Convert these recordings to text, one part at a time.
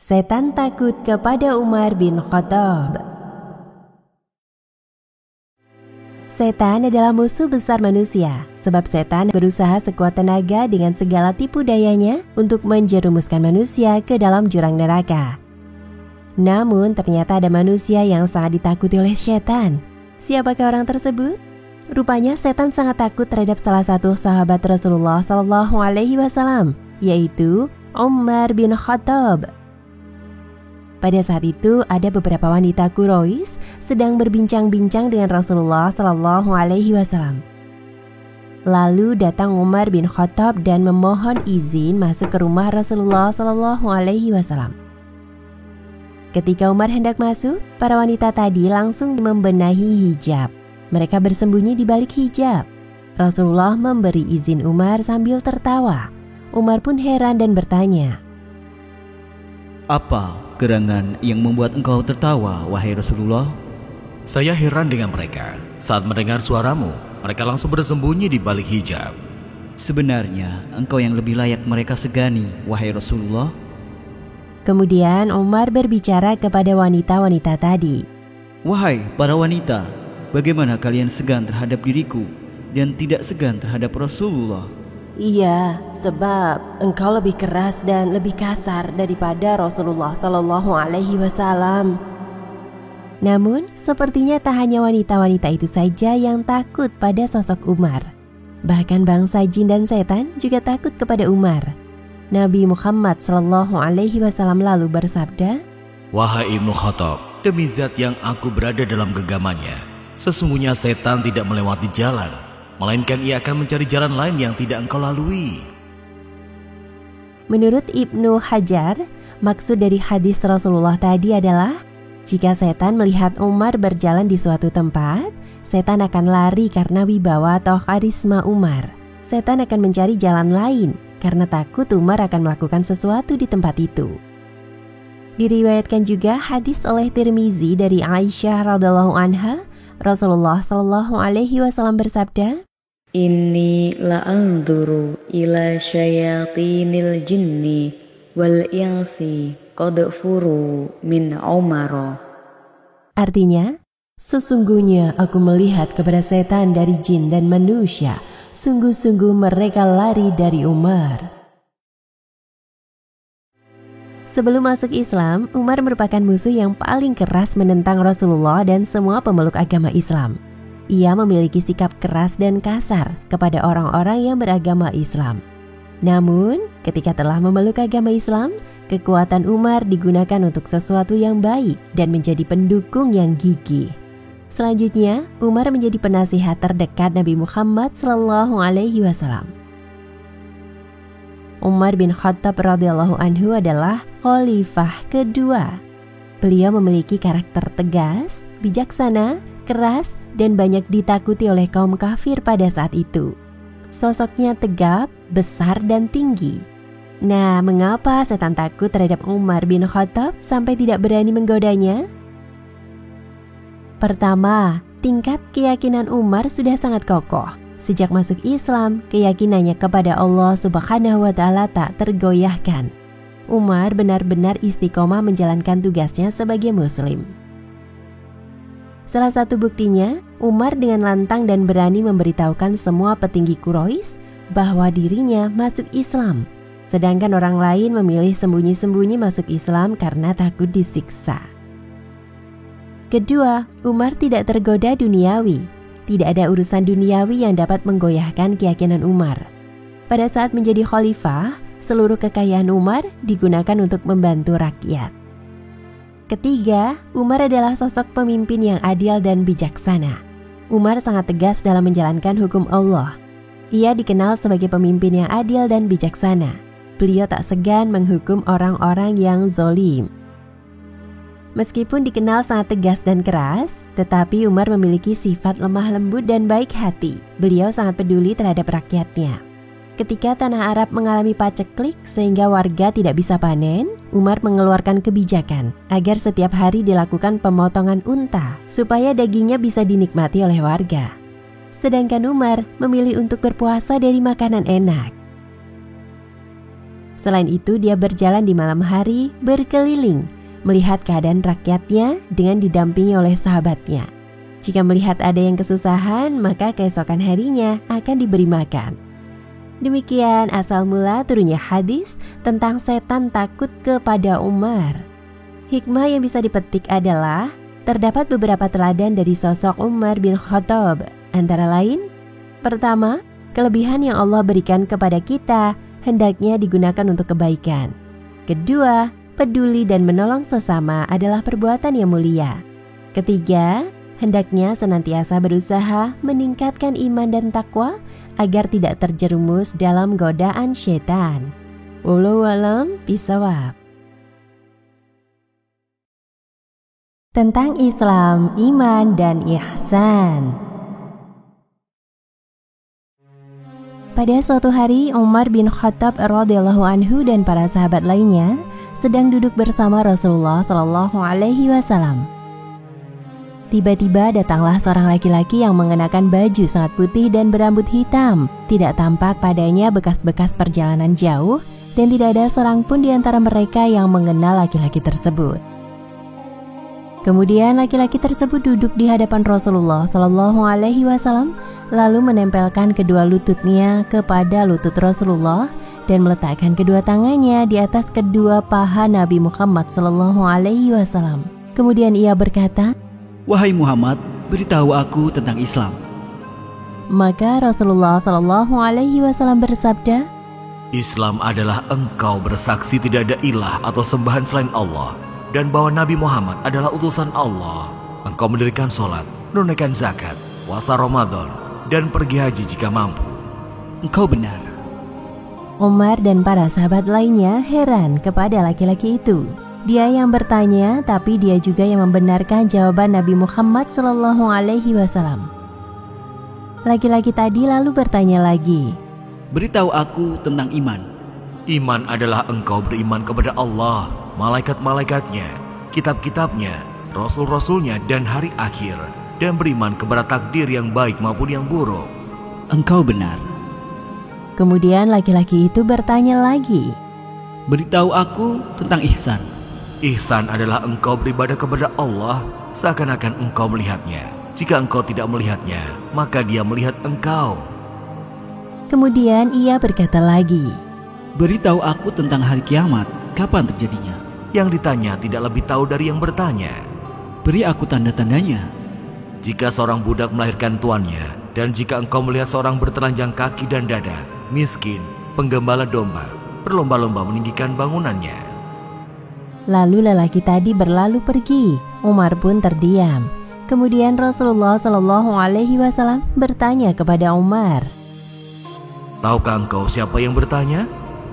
Setan takut kepada Umar bin Khattab. Setan adalah musuh besar manusia, sebab setan berusaha sekuat tenaga dengan segala tipu dayanya untuk menjerumuskan manusia ke dalam jurang neraka. Namun ternyata ada manusia yang sangat ditakuti oleh setan. Siapakah orang tersebut? Rupanya setan sangat takut terhadap salah satu sahabat Rasulullah SAW, yaitu Umar bin Khattab. Pada saat itu ada beberapa wanita Quraisy sedang berbincang-bincang dengan Rasulullah SAW. Lalu datang Umar bin Khattab dan memohon izin masuk ke rumah Rasulullah SAW. Ketika Umar hendak masuk, para wanita tadi langsung membenahi hijab. Mereka bersembunyi di balik hijab. Rasulullah memberi izin Umar sambil tertawa. Umar pun heran dan bertanya, "Apa gerangan yang membuat engkau tertawa, wahai Rasulullah?" "Saya heran dengan mereka. Saat mendengar suaramu, mereka langsung bersembunyi di balik hijab." "Sebenarnya engkau yang lebih layak mereka segani, wahai Rasulullah." Kemudian Umar berbicara kepada wanita-wanita tadi. "Wahai para wanita, bagaimana kalian segan terhadap diriku dan tidak segan terhadap Rasulullah?" "Iya, sebab engkau lebih keras dan lebih kasar daripada Rasulullah SAW." Namun, sepertinya tak hanya wanita-wanita itu saja yang takut pada sosok Umar. Bahkan bangsa jin dan setan juga takut kepada Umar. Nabi Muhammad SAW lalu bersabda, "Wahai Ibnu Khattab, demi zat yang aku berada dalam genggamannya, sesungguhnya setan tidak melewati jalan, melainkan ia akan mencari jalan lain yang tidak engkau lalui." Menurut Ibnu Hajar, maksud dari hadis Rasulullah tadi adalah, jika setan melihat Umar berjalan di suatu tempat, setan akan lari karena wibawa atau karisma Umar. Setan akan mencari jalan lain karena takut Umar akan melakukan sesuatu di tempat itu. Diriwayatkan juga hadis oleh Tirmizi dari Aisyah radhiallahu anha, Rasulullah SAW bersabda, "Inni la'anzuru ila syayatinil jinni wal insi qad furu min Umar." Artinya, sesungguhnya aku melihat kepada setan dari jin dan manusia, sungguh-sungguh mereka lari dari Umar. Sebelum masuk Islam, Umar merupakan musuh yang paling keras menentang Rasulullah dan semua pemeluk agama Islam. Ia memiliki sikap keras dan kasar kepada orang-orang yang beragama Islam. Namun, ketika telah memeluk agama Islam, kekuatan Umar digunakan untuk sesuatu yang baik dan menjadi pendukung yang gigih. Selanjutnya, Umar menjadi penasihat terdekat Nabi Muhammad SAW. Umar bin Khattab radhiyallahu anhu adalah khalifah kedua. Beliau memiliki karakter tegas, bijaksana, keras, dan banyak ditakuti oleh kaum kafir pada saat itu. Sosoknya tegap, besar, dan tinggi. Nah, mengapa setan takut terhadap Umar bin Khattab sampai tidak berani menggodanya? Pertama, tingkat keyakinan Umar sudah sangat kokoh. Sejak masuk Islam, keyakinannya kepada Allah Subhanahu wa Ta'ala tak tergoyahkan. Umar benar-benar istiqomah menjalankan tugasnya sebagai Muslim. Salah satu buktinya, Umar dengan lantang dan berani memberitahukan semua petinggi Quraisy bahwa dirinya masuk Islam, sedangkan orang lain memilih sembunyi-sembunyi masuk Islam karena takut disiksa. Kedua, Umar tidak tergoda duniawi. Tidak ada urusan duniawi yang dapat menggoyahkan keyakinan Umar. Pada saat menjadi khalifah, seluruh kekayaan Umar digunakan untuk membantu rakyat. Ketiga, Umar adalah sosok pemimpin yang adil dan bijaksana. Umar sangat tegas dalam menjalankan hukum Allah. Ia dikenal sebagai pemimpin yang adil dan bijaksana. Beliau tak segan menghukum orang-orang yang zalim. Meskipun dikenal sangat tegas dan keras, tetapi Umar memiliki sifat lemah lembut dan baik hati. Beliau sangat peduli terhadap rakyatnya. Ketika tanah Arab mengalami paceklik sehingga warga tidak bisa panen, Umar mengeluarkan kebijakan agar setiap hari dilakukan pemotongan unta supaya dagingnya bisa dinikmati oleh warga. Sedangkan Umar memilih untuk berpuasa dari makanan enak. Selain itu, dia berjalan di malam hari, berkeliling, melihat keadaan rakyatnya dengan didampingi oleh sahabatnya. Jika melihat ada yang kesusahan, maka keesokan harinya akan diberi makan. Demikian asal mula turunnya hadis tentang setan takut kepada Umar. Hikmah yang bisa dipetik adalah terdapat beberapa teladan dari sosok Umar bin Khattab. Antara lain, pertama, kelebihan yang Allah berikan kepada kita hendaknya digunakan untuk kebaikan. Kedua, peduli dan menolong sesama adalah perbuatan yang mulia. Ketiga, hendaknya senantiasa berusaha meningkatkan iman dan takwa agar tidak terjerumus dalam godaan syaitan. Wallahu a'lam bishawab. Tentang Islam, iman, dan ihsan. Pada suatu hari, Umar bin Khattab radhiyallahu anhu dan para sahabat lainnya sedang duduk bersama Rasulullah Shallallahu Alaihi Wasallam. Tiba-tiba datanglah seorang laki-laki yang mengenakan baju sangat putih dan berambut hitam. Tidak tampak padanya bekas-bekas perjalanan jauh dan tidak ada seorang pun di antara mereka yang mengenal laki-laki tersebut. Kemudian laki-laki tersebut duduk di hadapan Rasulullah Shallallahu Alaihi Wasallam, lalu menempelkan kedua lututnya kepada lutut Rasulullah dan meletakkan kedua tangannya di atas kedua paha Nabi Muhammad Shallallahu Alaihi Wasallam. Kemudian ia berkata, "Wahai Muhammad, beritahu aku tentang Islam." Maka Rasulullah Shallallahu Alaihi Wasallam bersabda, Islam adalah engkau bersaksi tidak ada ilah atau sembahan selain Allah, dan bahwa Nabi Muhammad adalah utusan Allah. Engkau mendirikan sholat, menunaikan zakat, puasa Ramadan, dan pergi haji jika mampu. Engkau benar. Umar dan para sahabat lainnya heran kepada laki-laki itu. Dia yang bertanya, tapi dia juga yang membenarkan jawaban Nabi Muhammad Sallallahu Alaihi Wasallam. Laki-laki tadi lalu bertanya lagi, "Beritahu aku tentang iman." Iman adalah engkau beriman kepada Allah, malaikat-malaikatnya, kitab-kitabnya, rasul-rasulnya, dan hari akhir, dan beriman kepada takdir yang baik maupun yang buruk. Engkau benar. Kemudian laki-laki itu bertanya lagi, "Beritahu aku tentang ihsan." Ihsan adalah engkau beribadah kepada Allah seakan-akan engkau melihatnya. Jika engkau tidak melihatnya, maka dia melihat engkau. Kemudian ia berkata lagi, "Beritahu aku tentang hari kiamat, kapan terjadinya?" Yang ditanya tidak lebih tahu dari yang bertanya. "Beri aku tanda-tandanya." Jika seorang budak melahirkan tuannya, dan jika engkau melihat seorang bertelanjang kaki dan dada, miskin, penggembala domba, berlomba-lomba meninggikan bangunannya. Lalu lelaki tadi berlalu pergi. Umar pun terdiam. Kemudian Rasulullah Shallallahu Alaihi Wasallam bertanya kepada Umar, Tahukah engkau siapa yang bertanya?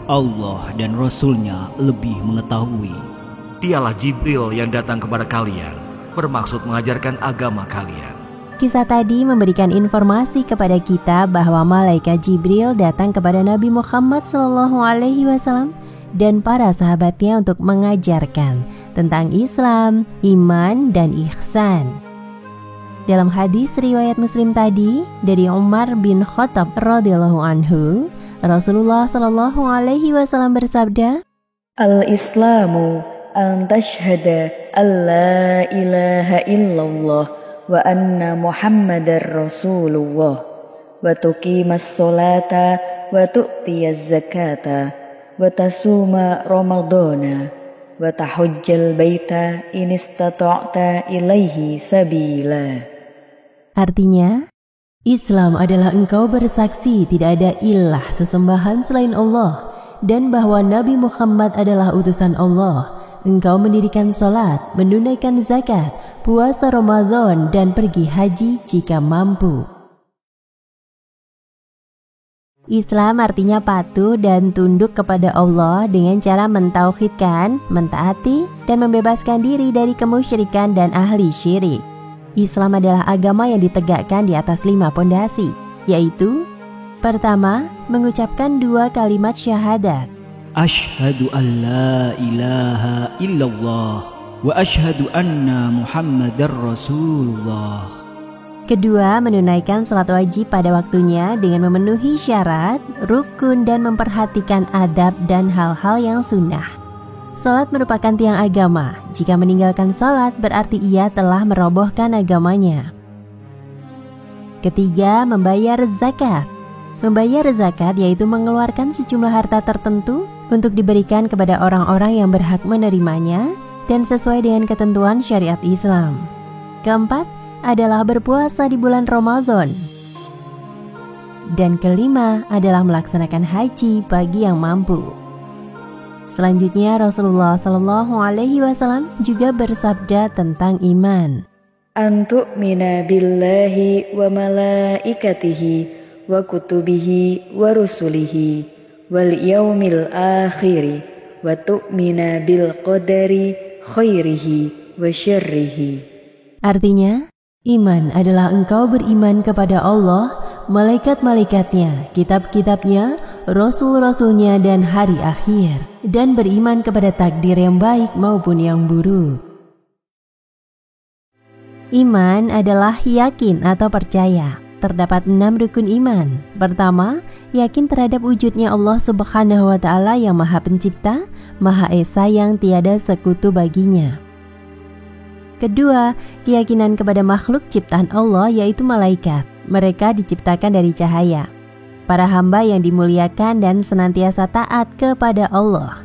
Allah dan Rasulnya lebih mengetahui. Dialah Jibril yang datang kepada kalian, bermaksud mengajarkan agama kalian. Kisah tadi memberikan informasi kepada kita bahwa malaikat Jibril datang kepada Nabi Muhammad Shallallahu Alaihi Wasallam dan para sahabatnya untuk mengajarkan tentang Islam, iman, dan ihsan. Dalam hadis riwayat Muslim tadi dari Umar bin Khattab radhiyallahu anhu, Rasulullah Shallallahu Alaihi Wasallam bersabda, Al-Islamu an tashhada an la ilaha illallah wa anna Muhammadar Rasulullah wa tuqimas sholata wa tu'tiyaz zakata wa tasuma ramadana wa tahujjal baita in istata'ta ilaihi sabila. Artinya, Islam adalah engkau bersaksi tidak ada ilah sesembahan selain Allah dan bahwa Nabi Muhammad adalah utusan Allah. Engkau mendirikan sholat, menunaikan zakat, puasa Ramadan, dan pergi haji jika mampu. Islam artinya patuh dan tunduk kepada Allah dengan cara mentauhidkan, mentaati, dan membebaskan diri dari kemusyrikan dan ahli syirik. Islam adalah agama yang ditegakkan di atas 5 pondasi, yaitu: pertama, mengucapkan 2 kalimat syahadat. Asyhadu an la ilaha illallah wa asyhadu anna Muhammadar Rasulullah. Kedua, menunaikan salat wajib pada waktunya dengan memenuhi syarat, rukun, dan memperhatikan adab dan hal-hal yang sunnah. Salat merupakan tiang agama. Jika meninggalkan salat, berarti ia telah merobohkan agamanya. Ketiga, membayar zakat. Membayar zakat yaitu mengeluarkan sejumlah harta tertentu untuk diberikan kepada orang-orang yang berhak menerimanya dan sesuai dengan ketentuan syariat Islam. Keempat, adalah berpuasa di bulan Ramadan. Dan kelima adalah melaksanakan haji bagi yang mampu. Selanjutnya Rasulullah SAW juga bersabda tentang iman. Antu'mina billahi wa malaikatihi wa kutubihi wa rusulihi wal yaumil akhiri wa tu'mina bil qadari khairihi wa syarrihi. Artinya, iman adalah engkau beriman kepada Allah, malaikat-malaikatnya, kitab-kitabnya, rasul-rasulnya, dan hari akhir, dan beriman kepada takdir yang baik maupun yang buruk. Iman adalah yakin atau percaya. Terdapat 6 rukun iman. Pertama, yakin terhadap wujudnya Allah Subhanahu wa Ta'ala yang Maha Pencipta, Maha Esa yang tiada sekutu baginya. Kedua, keyakinan kepada makhluk ciptaan Allah yaitu malaikat. Mereka diciptakan dari cahaya. Para hamba yang dimuliakan dan senantiasa taat kepada Allah.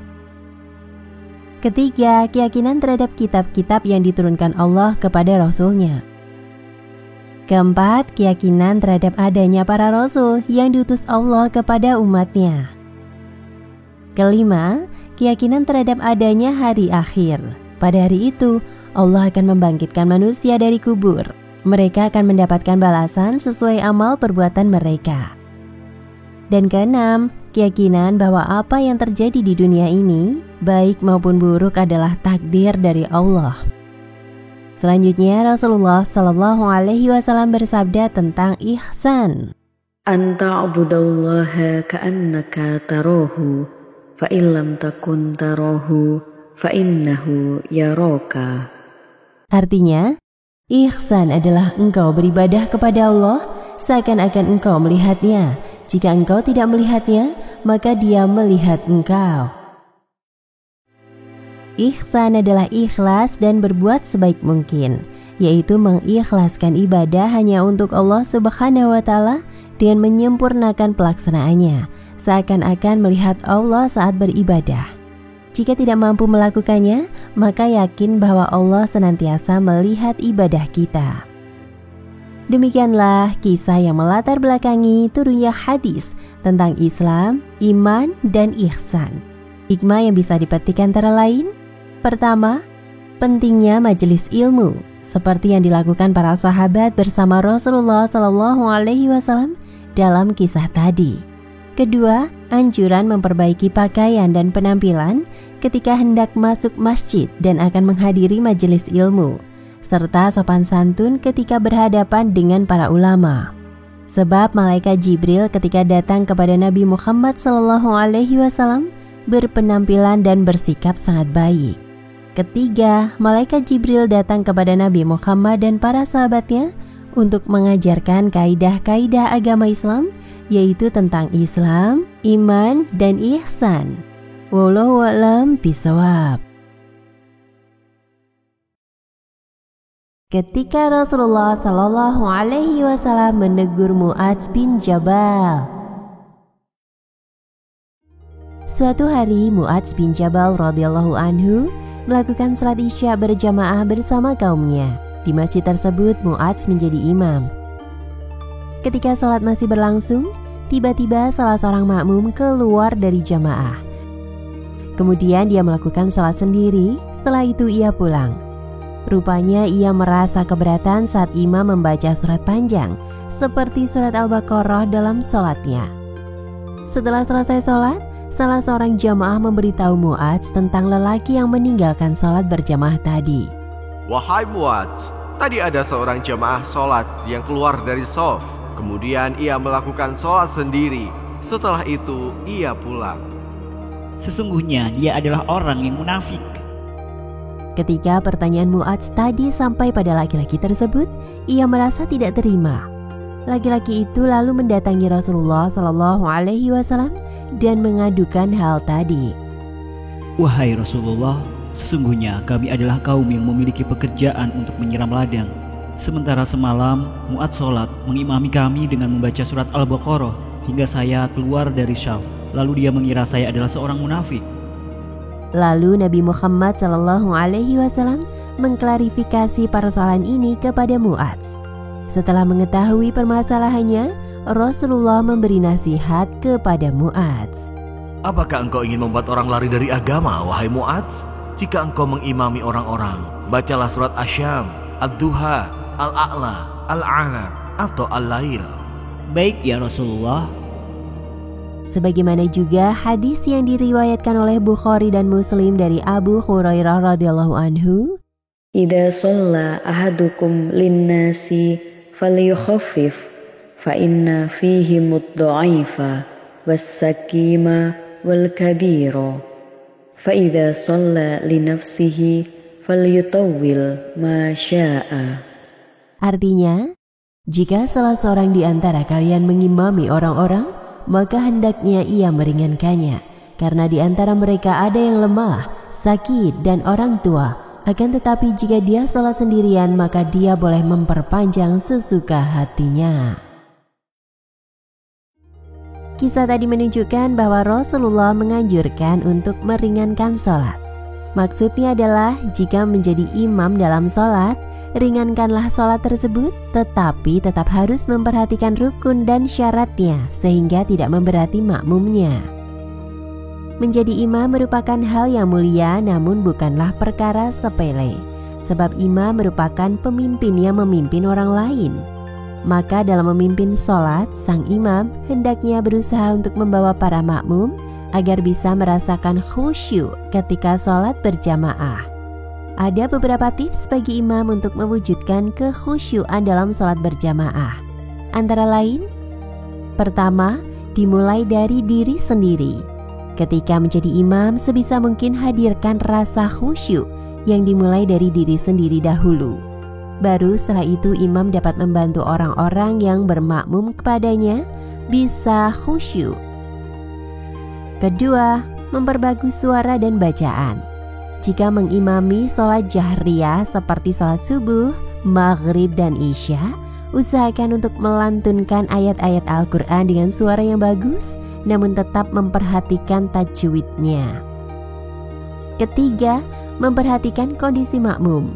Ketiga, keyakinan terhadap kitab-kitab yang diturunkan Allah kepada Rasul-Nya. Keempat, keyakinan terhadap adanya para Rasul yang diutus Allah kepada umatnya. Kelima, keyakinan terhadap adanya hari akhir. Pada hari itu, Allah akan membangkitkan manusia dari kubur. Mereka akan mendapatkan balasan sesuai amal perbuatan mereka. Dan keenam, keyakinan bahwa apa yang terjadi di dunia ini, baik maupun buruk adalah takdir dari Allah. Selanjutnya Rasulullah SAW bersabda tentang ihsan. Anta'budallaha ka'annaka tarahu, fa'illam takun tarahu, fa'innahu yaraka. Artinya, ihsan adalah engkau beribadah kepada Allah seakan-akan engkau melihatnya. Jika engkau tidak melihatnya, maka dia melihat engkau. Ihsan adalah ikhlas dan berbuat sebaik mungkin, yaitu mengikhlaskan ibadah hanya untuk Allah Subhanahu wa Ta'ala dengan menyempurnakan pelaksanaannya, seakan-akan melihat Allah saat beribadah. Jika tidak mampu melakukannya, maka yakin bahwa Allah senantiasa melihat ibadah kita. Demikianlah kisah yang melatar belakangi turunnya hadis tentang Islam, iman, dan ihsan. Hikmah yang bisa dipetik antara lain: pertama, pentingnya majelis ilmu, seperti yang dilakukan para sahabat bersama Rasulullah SAW dalam kisah tadi. Kedua, anjuran memperbaiki pakaian dan penampilan ketika hendak masuk masjid dan akan menghadiri majelis ilmu, serta sopan santun ketika berhadapan dengan para ulama. Sebab malaikat Jibril ketika datang kepada Nabi Muhammad SAW berpenampilan dan bersikap sangat baik. Ketiga, malaikat Jibril datang kepada Nabi Muhammad dan para sahabatnya untuk mengajarkan kaidah-kaidah agama Islam, yaitu tentang Islam, iman, dan ihsan. Wallahu a'lam bishawab. Ketika Rasulullah SAW menegur Mu'adz bin Jabal. Suatu hari Mu'adz bin Jabal radhiyallahu anhu melakukan salat Isya berjamaah bersama kaumnya. Di masjid tersebut Mu'adz menjadi imam. Ketika salat masih berlangsung, tiba-tiba salah seorang makmum keluar dari jamaah. Kemudian dia melakukan salat sendiri, setelah itu ia pulang. Rupanya ia merasa keberatan saat imam membaca surat panjang, seperti surat Al-Baqarah dalam salatnya. Setelah selesai salat, salah seorang jamaah memberitahu Mu'adz tentang lelaki yang meninggalkan salat berjamaah tadi. Wahai Mu'adz, tadi ada seorang jamaah salat yang keluar dari shaf. Kemudian ia melakukan sholat sendiri. Setelah itu ia pulang. Sesungguhnya dia adalah orang yang munafik. Ketika pertanyaan Mu'adz tadi sampai pada laki-laki tersebut, ia merasa tidak terima. Laki-laki itu lalu mendatangi Rasulullah SAW dan mengadukan hal tadi. Wahai Rasulullah, sesungguhnya kami adalah kaum yang memiliki pekerjaan untuk menyiram ladang. Sementara semalam Mu'adz sholat mengimami kami dengan membaca surat Al-Baqarah hingga saya keluar dari syaf. Lalu dia mengira saya adalah seorang munafik. Lalu Nabi Muhammad SAW mengklarifikasi persoalan ini kepada Mu'adz. Setelah mengetahui permasalahannya, Rasulullah memberi nasihat kepada Mu'adz. Apakah engkau ingin membuat orang lari dari agama, wahai Mu'adz? Jika engkau mengimami orang-orang, bacalah surat Asy-Syam, Ad-Duha, Al-A'la, Al-'Alaq, atau Al-Lail. Baik ya Rasulullah. Sebagaimana juga hadis yang diriwayatkan oleh Bukhari dan Muslim dari Abu Hurairah radhiyallahu anhu, Idza shalla ahadukum linnasi falyukhaffif fa inna fihim ad-dha'ifa was-sakima wal-kabira fa idza shalla li nafsihi falyutawwil ma syaa. Artinya, jika salah seorang di antara kalian mengimami orang-orang, maka hendaknya ia meringankannya, karena di antara mereka ada yang lemah, sakit, dan orang tua. Akan tetapi jika dia sholat sendirian, maka dia boleh memperpanjang sesuka hatinya. Kisah tadi menunjukkan bahwa Rasulullah menganjurkan untuk meringankan sholat. Maksudnya adalah jika menjadi imam dalam sholat, ringankanlah sholat tersebut, tetapi tetap harus memperhatikan rukun dan syaratnya sehingga tidak memberati makmumnya. Menjadi imam merupakan hal yang mulia, namun bukanlah perkara sepele, sebab imam merupakan pemimpin yang memimpin orang lain. Maka dalam memimpin sholat, sang imam hendaknya berusaha untuk membawa para makmum agar bisa merasakan khusyuk ketika sholat berjamaah. Ada beberapa tips bagi imam untuk mewujudkan kekhusyuan dalam sholat berjamaah. Antara lain, pertama, dimulai dari diri sendiri. Ketika menjadi imam, sebisa mungkin hadirkan rasa khusyuk yang dimulai dari diri sendiri dahulu. Baru setelah itu imam dapat membantu orang-orang yang bermakmum kepadanya bisa khusyuk. Kedua, memperbagus suara dan bacaan. Jika mengimami sholat jahriyah seperti sholat subuh, maghrib, dan isya, usahakan untuk melantunkan ayat-ayat Al-Quran dengan suara yang bagus, namun tetap memperhatikan tajwidnya. Ketiga, memperhatikan kondisi makmum.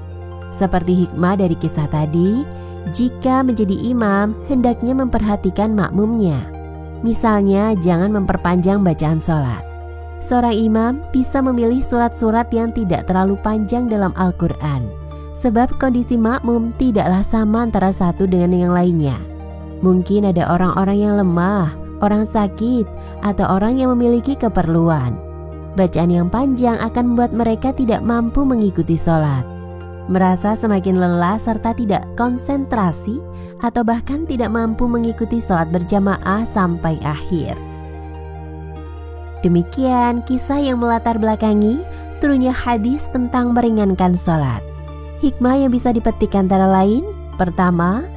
Seperti hikmah dari kisah tadi, jika menjadi imam, hendaknya memperhatikan makmumnya. Misalnya, jangan memperpanjang bacaan sholat. Seorang imam bisa memilih surat-surat yang tidak terlalu panjang dalam Al-Quran, sebab kondisi makmum tidaklah sama antara satu dengan yang lainnya. Mungkin ada orang-orang yang lemah, orang sakit, atau orang yang memiliki keperluan. Bacaan yang panjang akan membuat mereka tidak mampu mengikuti sholat, merasa semakin lelah serta tidak konsentrasi, atau bahkan tidak mampu mengikuti sholat berjamaah sampai akhir. Demikian kisah yang melatar belakangi turunnya hadis tentang meringankan sholat. Hikmah yang bisa dipetik antara lain, pertama,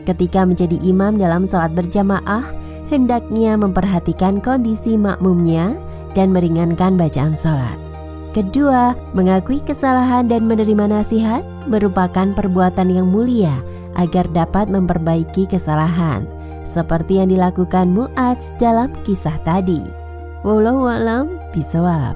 ketika menjadi imam dalam sholat berjamaah, hendaknya memperhatikan kondisi makmumnya dan meringankan bacaan sholat. Kedua, mengakui kesalahan dan menerima nasihat merupakan perbuatan yang mulia agar dapat memperbaiki kesalahan, seperti yang dilakukan Mu'adz dalam kisah tadi. Wallahu a'lam bishawab.